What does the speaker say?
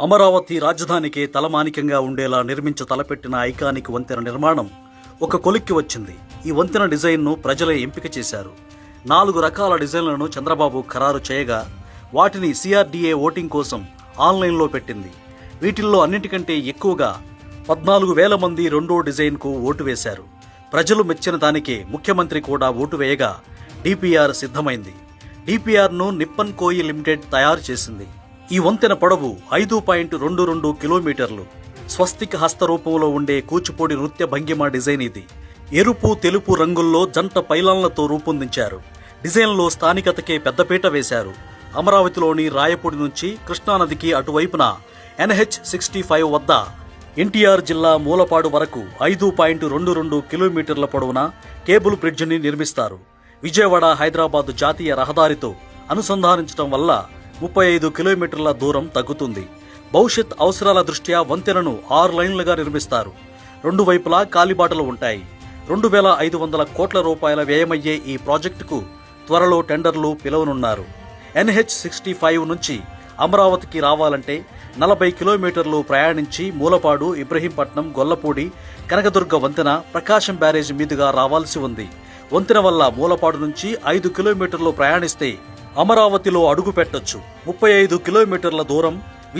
అమరావతి రాజధానికే తలమానికంగా ఉండేలా తలపెట్టిన ఐకానిక్ వంతెన నిర్మాణం ఒక కొలిక్కి వచ్చింది. ఈ వంతెన డిజైన్ను ప్రజలే ఎంపిక చేశారు. 4 రకాల డిజైన్లను చంద్రబాబు ఖరారు చేయగా వాటిని CRDA ఓటింగ్ కోసం ఆన్లైన్లో పెట్టింది. వీటిల్లో అన్నిటికంటే ఎక్కువగా 14,000 మంది రెండో డిజైన్కు ఓటు వేశారు. ప్రజలు మెచ్చిన దానికే ముఖ్యమంత్రి కూడా ఓటు వేయగా DPR సిద్ధమైంది. DPRను నిప్పన్ కోయి లిమిటెడ్ తయారు చేసింది. ఈ వంతెన పొడవు 5.22 కిలోమీటర్లు. స్వస్తిక్ హస్త రూపంలో ఉండే కూచిపూడి నృత్య భంగిమ డిజైన్ ఇది. ఎరుపు తెలుపు రంగుల్లో జంట పైలాన్లతో రూపొందించారు. డిజైన్లో స్థానికతకే పెద్దపీట వేశారు. అమరావతిలోని రాయపూడి నుంచి కృష్ణానదికి అటువైపున NH65 వద్ద NTR జిల్లా మూలపాడు వరకు 5.22 కిలోమీటర్ల పొడవున కేబుల్ బ్రిడ్జిని నిర్మిస్తారు. విజయవాడ హైదరాబాద్ జాతీయ రహదారితో అనుసంధానించడం వల్ల 35 కిలోమీటర్ల దూరం తగ్గుతుంది. భవిష్యత్ అవసరాల దృష్ట్యా వంతెనను 6 లైన్లుగా నిర్మిస్తారు. 2 వైపులా కాలిబాటలు ఉంటాయి. 2,500 కోట్ల రూపాయల వ్యయమయ్యే ఈ ప్రాజెక్టుకు త్వరలో టెండర్లు పిలవనున్నారు. NH65 నుంచి అమరావతికి రావాలంటే 40 కిలోమీటర్లు ప్రయాణించి మూలపాడు, ఇబ్రహీంపట్నం, గొల్లపూడి, కనకదుర్గ వంతెన, ప్రకాశం బ్యారేజ్ మీదుగా రావాల్సి ఉంది. వంతెన వల్ల మూలపాడు నుంచి 5 కిలోమీటర్లు ప్రయాణిస్తే అమరావతిలో అడుగు పెట్టొచ్చు. 35 కిలోమీటర్ల దూరం